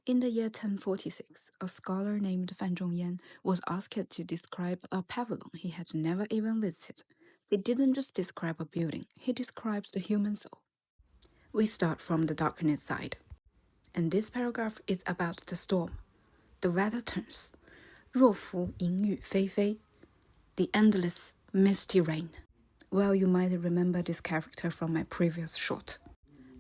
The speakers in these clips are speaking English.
In the year 1046, a scholar named Fan Zhongyan was asked to describe a pavilion he had never even visited. He didn't just describe a building, he describes the human soul. We start from the darkness side. And this paragraph is about the storm. The weather turns. 若伏淫雨霏霏, the endless, misty rain. Well, you might remember this character from my previous short.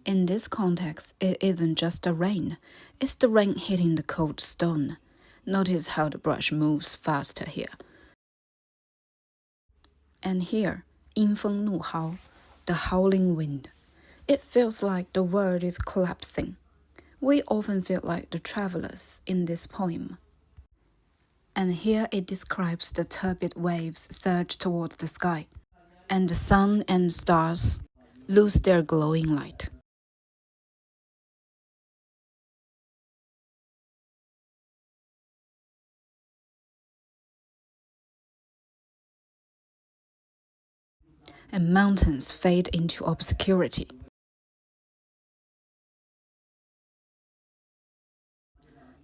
In this context, it isn't just the rain, it's the rain hitting the cold stone. Notice how the brush moves faster here. And here, 阴风怒号, the howling wind. It feels like the world is collapsing. We often feel like the travelers in this poem. And here it describes the turbid waves surge towards the sky, and the sun and stars lose their glowing light. And mountains fade into obscurity.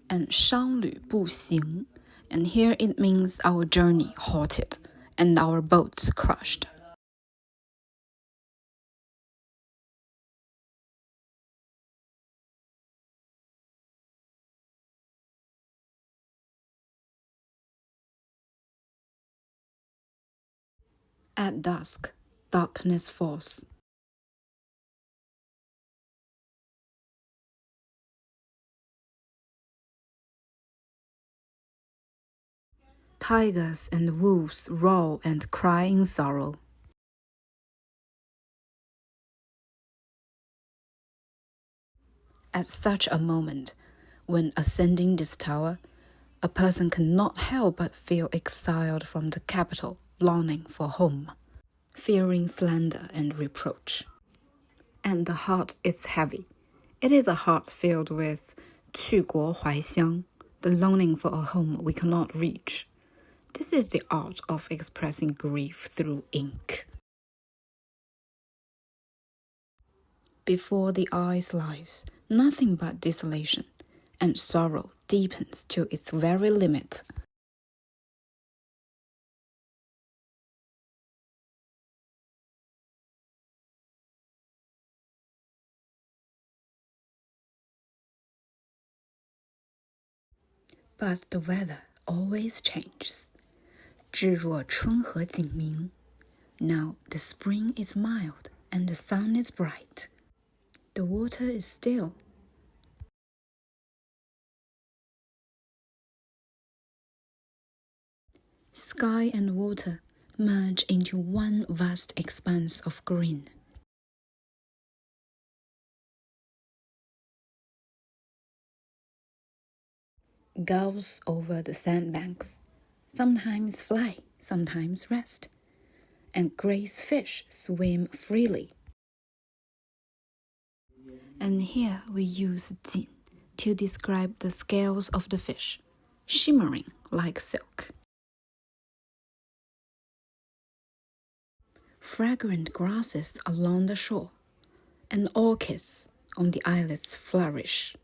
And 商旅不行, and here it means our journey halted and our boats crushed. At dusk, darkness falls. Tigers and wolves roar and cry in sorrow. At such a moment, when ascending this tower, a person cannot help but feel exiled from the capital, longing for home, fearing slander and reproach. And the heart is heavy. It is a heart filled with 去国怀乡, the longing for a home we cannot reach. This is the art of expressing grief through ink. Before the eyes lies nothing but desolation, and sorrow deepens to its very limit. But the weather always changes. 至若春和景明. Now the spring is mild and the sun is bright. The water is still. Sky and water merge into one vast expanse of green. Gulls over the sandbanks, sometimes fly, sometimes rest, and grace fish swim freely. And here we use 锦 to describe the scales of the fish, shimmering like silk. Fragrant grasses along the shore, and orchids on the islets flourish,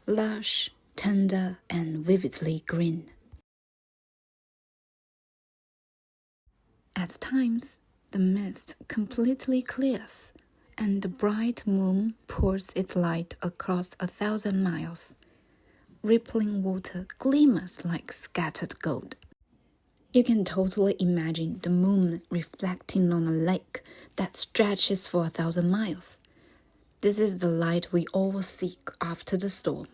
lush, tender, and vividly green. At times, the mist completely clears, and the bright moon pours its light across 1,000 miles. Rippling water glimmers like scattered gold. You can totally imagine the moon reflecting on a lake that stretches for 1,000 miles. This is the light we all seek after the storm.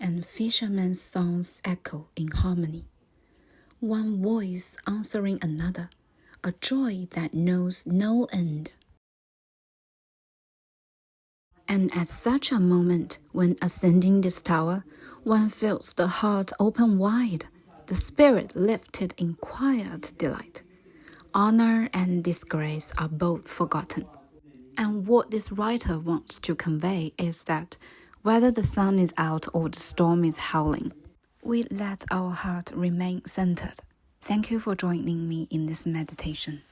And fishermen's songs echo in harmony, one voice answering another, a joy that knows no end. And at such a moment, when ascending this tower, one feels the heart open wide, the spirit lifted in quiet delight. Honor and disgrace are both forgotten. And what this writer wants to convey is that whether the sun is out or the storm is howling, we let our heart remain centered, Thank you for joining me in this meditation.